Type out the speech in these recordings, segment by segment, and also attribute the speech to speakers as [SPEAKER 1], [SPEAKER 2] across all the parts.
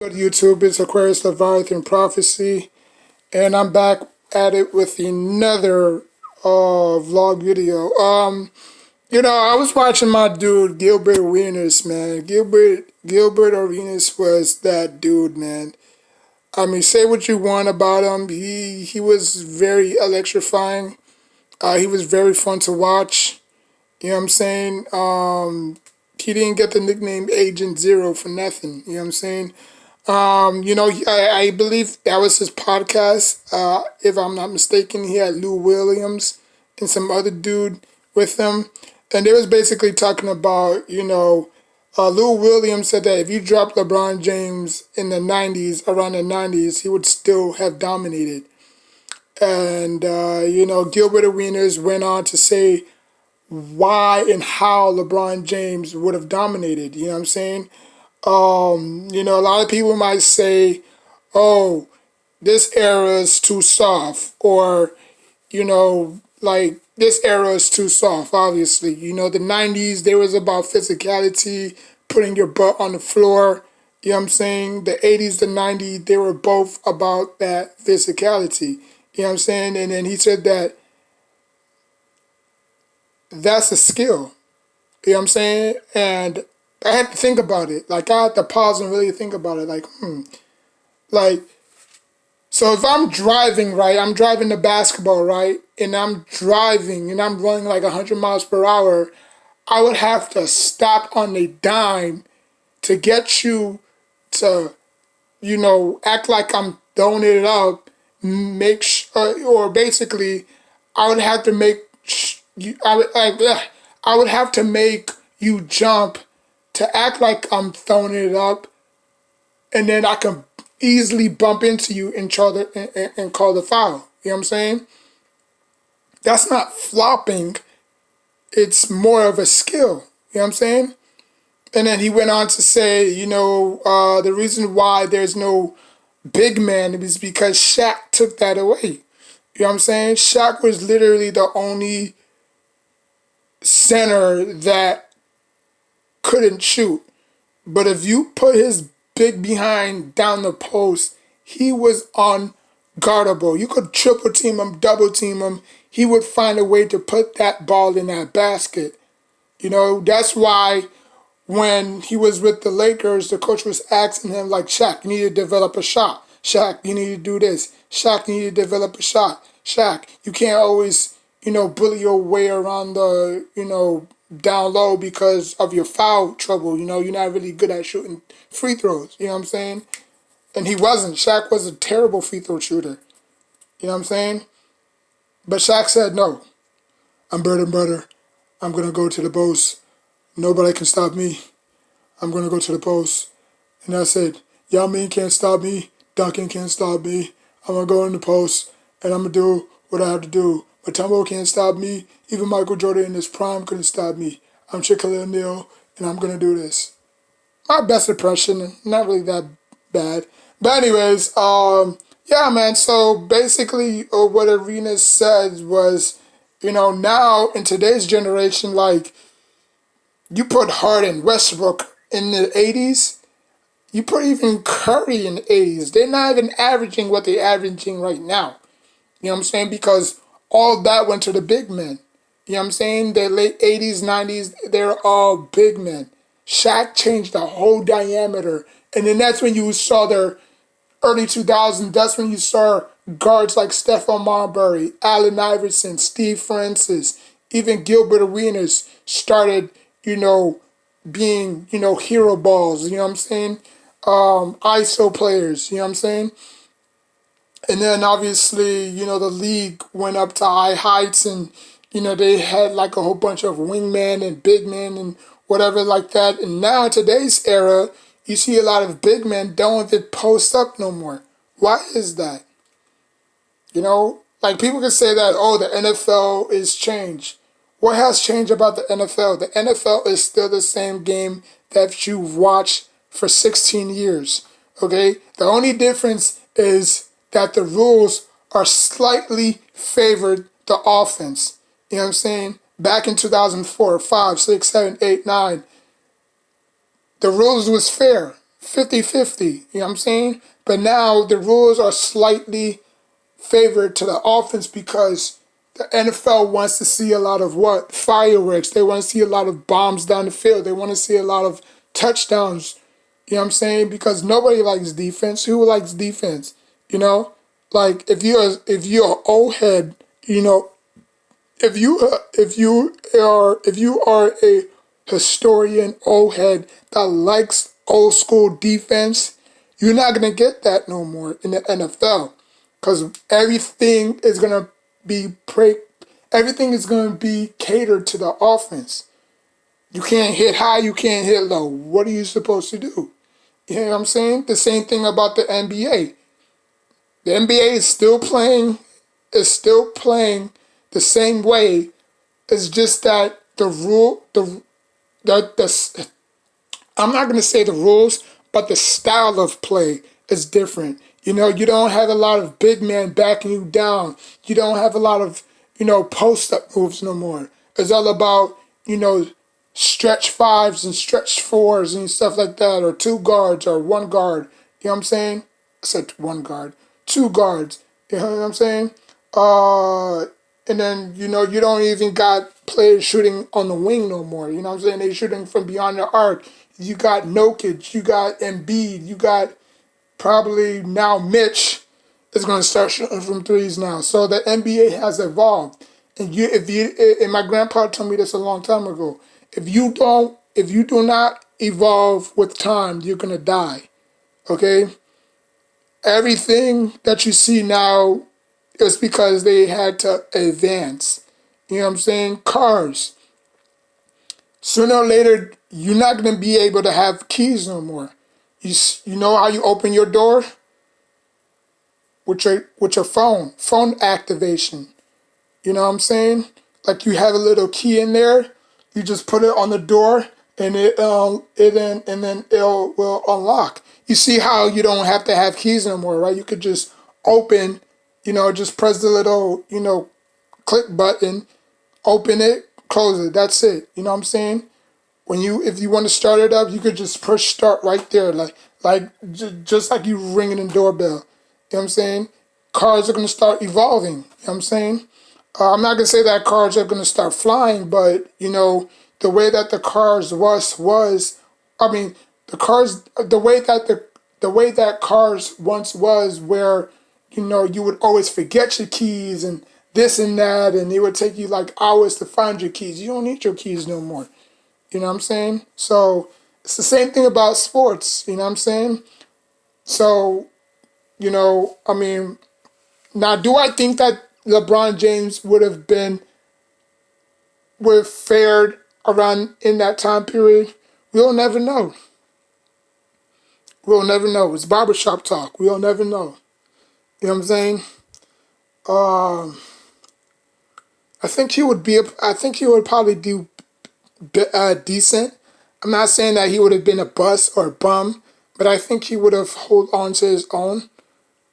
[SPEAKER 1] Good YouTube, it's Aquarius Leviathan Prophecy, and I'm back at it with another vlog video. I was watching my dude Gilbert Arenas, man. Gilbert Arenas was that dude, man. I mean, say what you want about him. He was very electrifying. He was very fun to watch. You know what I'm saying? He didn't get the nickname Agent Zero for nothing. You know what I'm saying? I believe that was his podcast. If I'm not mistaken, he had Lou Williams and some other dude with him. And they was basically talking about, Lou Williams said that if you dropped LeBron James in the 90s, around the 90s, he would still have dominated. And, Gilbert Arenas went on to say why and how LeBron James would have dominated. You know what I'm saying? A lot of people might say, oh, this era is too soft, or, this era is too soft, obviously. The 90s, there was about physicality, putting your butt on the floor. You know what I'm saying? The 80s, the 90s, they were both about that physicality. You know what I'm saying? And then he said that that's a skill. You know what I'm saying? And I had to think about it. Like, I had to pause and really think about it. Like, so if I'm driving, right, I'm driving the basketball, right, and I'm driving and I'm running like 100 miles per hour, I would have to stop on a dime to get you to, act like I'm throwing it up, or basically, I would have to make, I would have to make you jump to act like I'm throwing it up, and then I can easily bump into you and call the foul. You know what I'm saying? That's not flopping. It's more of a skill. You know what I'm saying? And then he went on to say, the reason why there's no big man is because Shaq took that away. You know what I'm saying? Shaq was literally the only center that couldn't shoot. But if you put his big behind down the post, he was unguardable. You could triple team him, double team him. He would find a way to put that ball in that basket. That's why when he was with the Lakers, the coach was asking him, like, Shaq, you need to develop a shot. Shaq, you need to do this. Shaq, you need to develop a shot. Shaq, you can't always, bully your way around the, down low because of your foul trouble. You're not really good at shooting free throws. You know what I'm saying? And he wasn't. Shaq was a terrible free throw shooter. You know what I'm saying? But Shaq said, no, I'm bread and butter. I'm going to go to the post. Nobody can stop me. I'm going to go to the post. And I said, Yao Ming can't stop me. Duncan can't stop me. I'm going to go in the post, and I'm going to do what I have to do. But Tumbo can't stop me. Even Michael Jordan in his prime couldn't stop me. I'm Shaquille O'Neal, and I'm going to do this. My best impression, not really that bad. But anyways, yeah, man. So basically what Arenas said was, now in today's generation, like, you put Harden, Westbrook in the 80s, you put even Curry in the 80s. They're not even averaging what they're averaging right now. You know what I'm saying? Because all that went to the big men. You know what I'm saying? The late 80s, 90s, they're all big men. Shaq changed the whole diameter. And then that's when you saw their early 2000s. That's when you saw guards like Stephon Marbury, Allen Iverson, Steve Francis, even Gilbert Arenas started, being, hero balls. You know what I'm saying? ISO players. You know what I'm saying? And then obviously, the league went up to high heights, and, they had like a whole bunch of wingmen and big men and whatever like that. And now in today's era, you see a lot of big men don't even post up no more. Why is that? Like, people can say that, oh, the NFL is changed. What has changed about the NFL? The NFL is still the same game that you've watched for 16 years. Okay? The only difference is that the rules are slightly favored the offense. You know what I'm saying? Back in 2004, 5, 6, 7, 8, 9, the rules was fair. 50-50, you know what I'm saying? But now the rules are slightly favored to the offense because the NFL wants to see a lot of what? Fireworks. They want to see a lot of bombs down the field. They want to see a lot of touchdowns. You know what I'm saying? Because nobody likes defense. Who likes defense? You know? Like if you're an old head, you know, if you are a historian old head that likes old school defense, you're not gonna get that no more in the NFL, because everything is gonna be catered to the offense. You can't hit high, you can't hit low. What are you supposed to do? You know what I'm saying? The same thing about the NBA. The NBA is still playing the same way. It's just that the rule the I'm not gonna say the rules, but the style of play is different. You know, you don't have a lot of big men backing you down. You don't have a lot of, post up moves no more. It's all about, stretch fives and stretch fours and stuff like that, or two guards or one guard. You know what I'm saying? I said one guard, two guards. You know what I'm saying? And then, you don't even got players shooting on the wing no more. You know what I'm saying? They shooting from beyond the arc. You got Jokic, you got Embiid, you got probably now Mitch is going to start shooting from threes now. So the NBA has evolved. And my grandpa told me this a long time ago. If you do not evolve with time, you're going to die. Okay? Everything that you see now is because they had to advance. You know what I'm saying? Cars. Sooner or later, you're not going to be able to have keys no more. You know how you open your door? With your phone activation. You know what I'm saying? Like you have a little key in there, you just put it on the door, and then it will unlock. You see how you don't have to have keys no more, right? You could just open, just press the little, click button, open it, close it. That's it. You know what I'm saying? If you want to start it up, you could just push start right there, just like you ringing a doorbell. You know what I'm saying? Cars are gonna start evolving. You know what I'm saying? I'm not gonna say that cars are gonna start flying, but the way that the cars I mean, the way that cars once was, where you would always forget your keys and this and that, and it would take you like hours to find your keys. You don't need your keys no more. You know what I'm saying? So it's the same thing about sports. You know what I'm saying? So, I mean, now do I think that LeBron James would have fared around in that time period? We'll never know. We'll never know. It's barbershop talk. We'll never know. You know what I'm saying? Um, I think he would probably do decent. I'm not saying that he would have been a bust or a bum, but I think he would have held on to his own.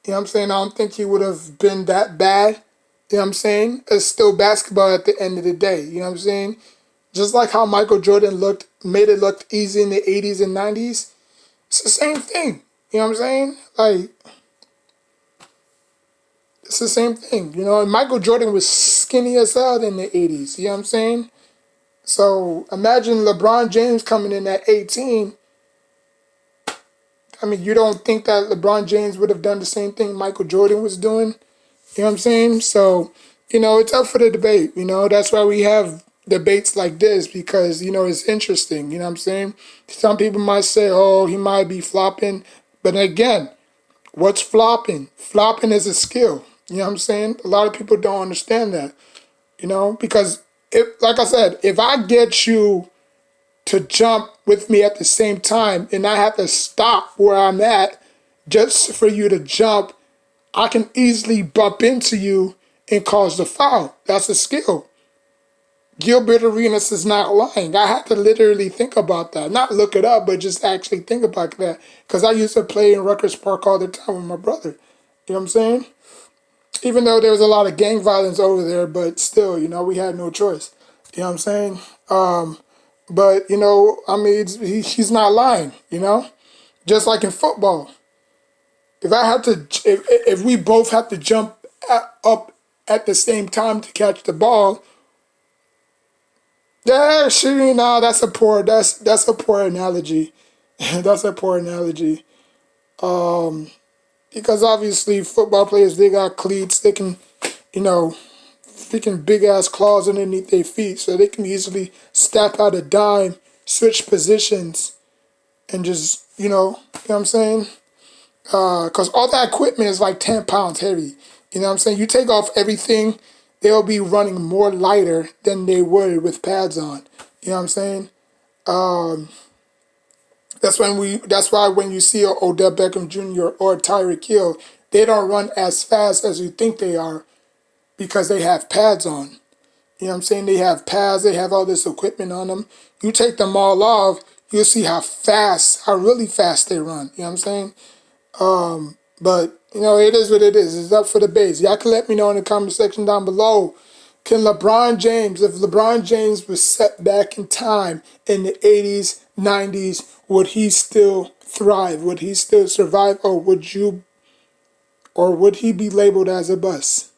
[SPEAKER 1] You know what I'm saying? I don't think he would have been that bad. You know what I'm saying? It's still basketball at the end of the day. You know what I'm saying? Just like how Michael Jordan made it look easy in the 80s and 90s. It's the same thing. You know what I'm saying? Like, it's the same thing. And Michael Jordan was skinny as hell in the 80s. You know what I'm saying? So imagine LeBron James coming in at 18. I mean, you don't think that LeBron James would have done the same thing Michael Jordan was doing? You know what I'm saying? So, it's up for the debate. That's why we have debates like this, because, it's interesting. You know what I'm saying? Some people might say, oh, he might be flopping. But again, what's flopping? Flopping is a skill. You know what I'm saying? A lot of people don't understand that. Because, like I said, if I get you to jump with me at the same time and I have to stop where I'm at just for you to jump, I can easily bump into you and cause the foul. That's a skill. Gilbert Arenas is not lying. I had to literally think about that. Not look it up, but just actually think about that. Because I used to play in Rutgers Park all the time with my brother. You know what I'm saying? Even though there was a lot of gang violence over there, but still, we had no choice. You know what I'm saying? But, I mean, he's not lying, Just like in football. If we both have to jump up at the same time to catch the ball, yeah, sure, no, that's a poor analogy. That's a poor analogy. Because obviously football players, they got cleats, they can, you know, freaking big ass claws underneath their feet, so they can easily step out a dime, switch positions, and just, you know what I'm saying? Because all that equipment is like 10 pounds heavy. You know what I'm saying? You take off everything, they'll be running more lighter than they would with pads on. You know what I'm saying? Um, that's why when you see a Odell Beckham Jr. or a Tyreek Hill, they don't run as fast as you think they are because they have pads on. You know what I'm saying? They have pads, they have all this equipment on them. You take them all off, you'll see how really fast they run. You know what I'm saying? But, it is what it is. It's up for debate. Y'all can let me know in the comment section down below. Can LeBron James, if LeBron James was set back in time in the 80s, 90s, would he still thrive? Would he still survive? Or would he be labeled as a bust?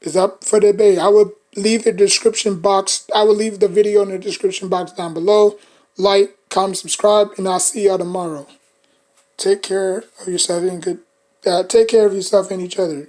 [SPEAKER 1] It's up for debate. I would leave the video in the description box down below. Like, comment, subscribe, and I'll see y'all tomorrow. Take care of yourself and each other.